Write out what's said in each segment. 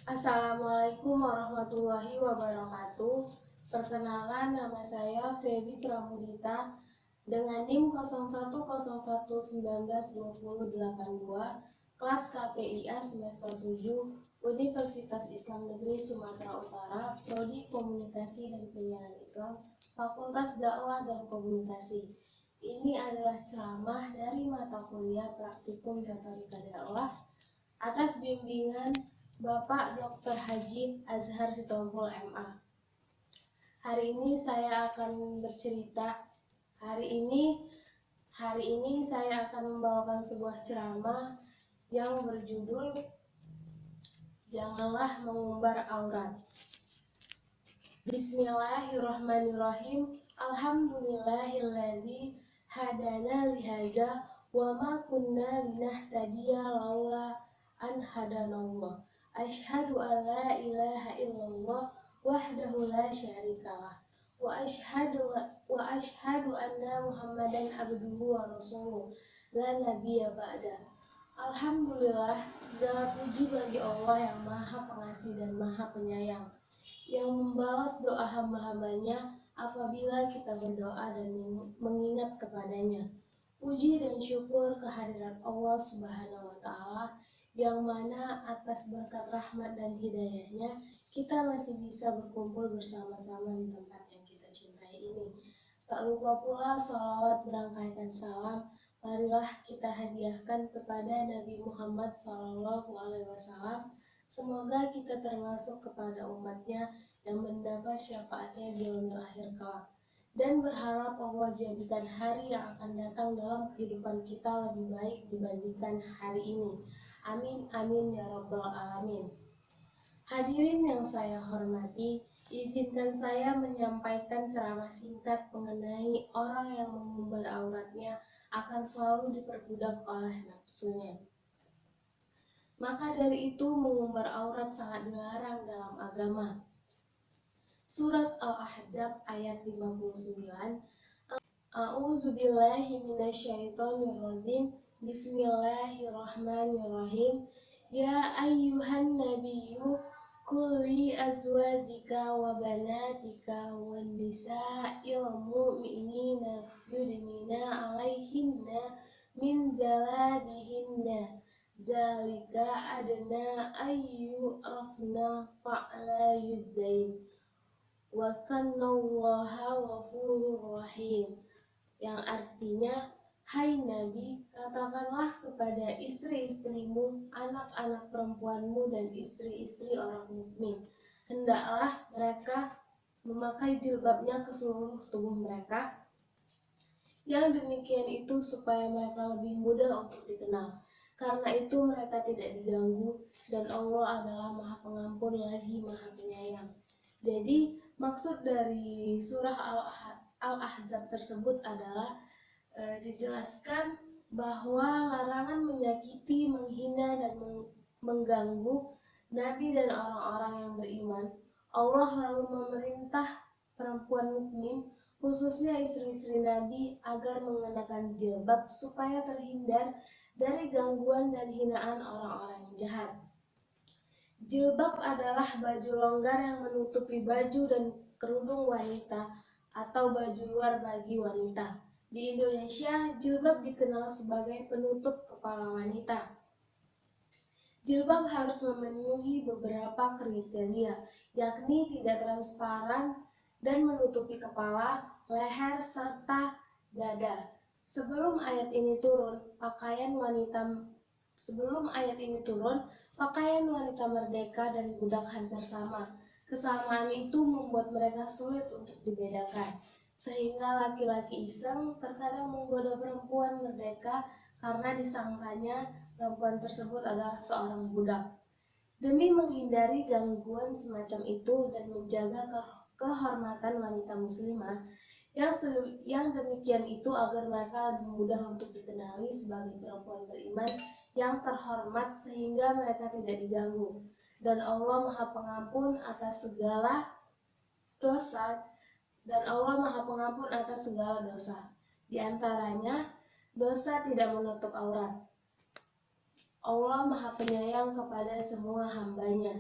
Assalamualaikum warahmatullahi wabarakatuh. Perkenalkan, nama saya Feby Pramudita dengan NIM 0101192082, kelas KPIA semester 7, Universitas Islam Negeri Sumatera Utara, Prodi Komunikasi dan Penyiaran Islam, Fakultas Dakwah dan Komunikasi. Ini adalah ceramah dari mata kuliah Praktikum Retorika Dakwah atas bimbingan Bapak Dr. Haji Azhar Sitompul MA. Hari ini saya akan bercerita. Hari ini saya akan membawakan sebuah ceramah yang berjudul Janganlah Mengumbar Aurat. Bismillahirrahmanirrahim. Alhamdulillahillazi hadana lihaza wa ma kunna linahtadiya laula an hadanallah. Asyhadu an la ilaha illallah wahdahu la syarikalah wa asyhadu anna Muhammadan abduhu wa rasuluh la nabiyya ba'da. Alhamdulillah, segala puji bagi Allah yang Maha Pengasih dan Maha Penyayang, yang membalas doa hamba-hambanya apabila kita berdoa dan mengingat kepadanya. Puji dan syukur kehadirat Allah Subhanahu wa Ta'ala, yang mana atas berkat rahmat dan hidayahnya kita masih bisa berkumpul bersama-sama di tempat yang kita cintai ini. Tak lupa pula sholawat berangkaikan salam marilah kita hadiahkan kepada Nabi Muhammad SAW. Semoga kita termasuk kepada umatnya yang mendapat syafaatnya di yaumil akhir kelak, dan berharap Allah jadikan hari yang akan datang dalam kehidupan kita lebih baik dibandingkan hari ini. Amin, amin ya rabbal alamin. Hadirin yang saya hormati, izinkan saya menyampaikan ceramah singkat mengenai orang yang mengumbar auratnya akan selalu diperbudak oleh nafsunya. Maka dari itu mengumbar aurat sangat dilarang dalam agama. Surat Al-Ahzab ayat 59. A'udzubillahi minasyaitonirrajim. Bismillahirrahmanirrahim. Ya ayyuhan nabiyyu qul li azwajika wa banatika wan nisa'il mu'minina yudnina 'alaihinna min jalabihinna zalika adna ayyurafna fa'la yudzain wa kannallaha ghafurur rahim, yang artinya, hai Nabi, katakanlah kepada istri-istrimu, anak-anak perempuanmu, dan istri-istri orang mukmin, hendaklah mereka memakai jilbabnya ke seluruh tubuh mereka. Yang demikian itu supaya mereka lebih mudah untuk dikenal. Karena itu mereka tidak diganggu, dan Allah adalah Maha Pengampun lagi Maha Penyayang. Jadi maksud dari surah Al-Ahzab tersebut adalah dijelaskan bahwa larangan menyakiti, menghina, dan mengganggu Nabi dan orang-orang yang beriman. Allah lalu memerintah perempuan mukmin, khususnya istri-istri Nabi, agar mengenakan jilbab supaya terhindar dari gangguan dan hinaan orang-orang yang jahat. Jilbab adalah baju longgar yang menutupi baju dan kerudung wanita atau baju luar bagi wanita. Di Indonesia, jilbab dikenal sebagai penutup kepala wanita. Jilbab harus memenuhi beberapa kriteria, yakni tidak transparan dan menutupi kepala, leher, serta dada. Sebelum ayat ini turun, pakaian wanita merdeka dan budak hampir sama. Kesamaan itu membuat mereka sulit untuk dibedakan, sehingga laki-laki iseng terkadang menggoda perempuan merdeka karena disangkanya perempuan tersebut adalah seorang budak. Demi menghindari gangguan semacam itu dan menjaga kehormatan wanita muslimah, yang demikian itu agar mereka lebih mudah untuk dikenali sebagai perempuan beriman yang terhormat sehingga mereka tidak diganggu. Dan Allah Maha Pengampun atas segala dosa. Di antaranya, dosa tidak menutup aurat. Allah Maha Penyayang kepada semua hambanya.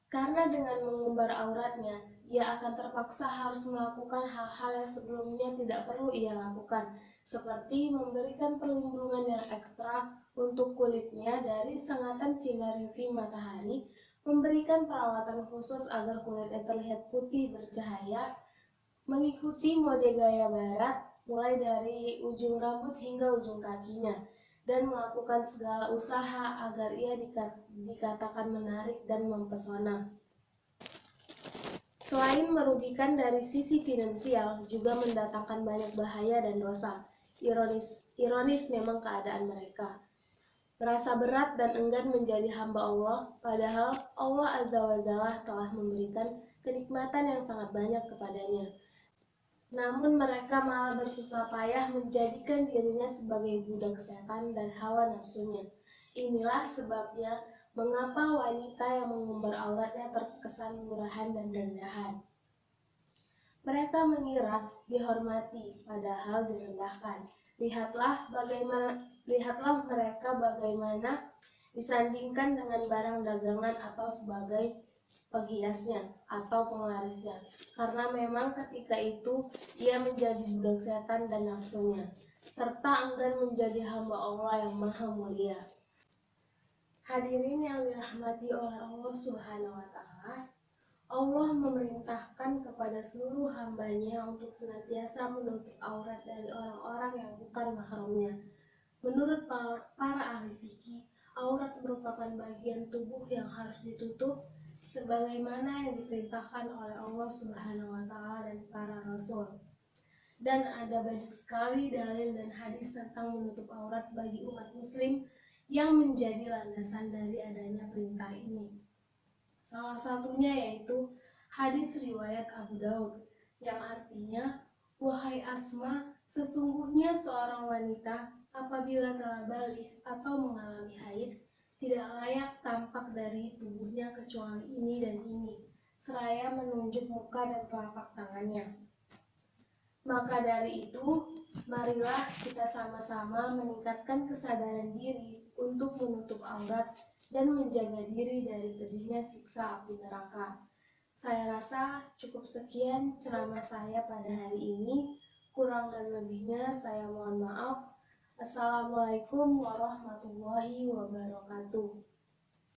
Karena dengan mengumbar auratnya, ia akan terpaksa harus melakukan hal-hal yang sebelumnya tidak perlu ia lakukan, seperti memberikan perlindungan yang ekstra untuk kulitnya dari sengatan sinar UV matahari, memberikan perawatan khusus agar kulitnya terlihat putih bercahaya, mengikuti mode gaya barat, mulai dari ujung rambut hingga ujung kakinya, dan melakukan segala usaha agar ia dikatakan menarik dan mempesona. Selain merugikan dari sisi finansial, juga mendatangkan banyak bahaya dan dosa. Ironis memang keadaan mereka. Merasa berat dan enggan menjadi hamba Allah, padahal Allah Azza wa Jalla telah memberikan kenikmatan yang sangat banyak kepadanya. Namun mereka malah bersusah payah menjadikan dirinya sebagai budak setan dan hawa nafsunya. Inilah sebabnya mengapa wanita yang mengumbar auratnya terkesan murahan dan rendahan. Mereka mengira dihormati, padahal direndahkan. Lihatlah mereka bagaimana disandingkan dengan barang dagangan atau sebagai penghiasnya atau penglarisnya. Karena memang ketika itu ia menjadi budak setan dan nafsunya, serta enggan menjadi hamba Allah yang maha mulia. Hadirin yang dirahmati oleh Allah Subhanahu wa Ta'ala, Allah memerintahkan kepada seluruh hambanya untuk senantiasa menutup aurat dari orang-orang yang bukan mahramnya. Menurut para ahli fikih, aurat merupakan bagian tubuh yang harus ditutup sebagaimana yang diperintahkan oleh Allah Subhanahu wa Ta'ala dan para rasul. Dan ada banyak sekali dalil dan hadis tentang menutup aurat bagi umat muslim yang menjadi landasan dari adanya perintah ini. Salah satunya yaitu hadis riwayat Abu Daud yang artinya, "Wahai Asma, sesungguhnya seorang wanita apabila telah balik atau mengalami haid, tidak layak tampak dari tubuhnya kecuali ini dan ini," seraya menunjuk muka dan telapak tangannya. Maka dari itu, marilah kita sama-sama meningkatkan kesadaran diri untuk menutup aurat dan menjaga diri dari pedihnya siksa api neraka. Saya rasa cukup sekian ceramah saya pada hari ini. Kurang dan lebihnya saya mohon maaf. Assalamualaikum warahmatullahi wabarakatuh.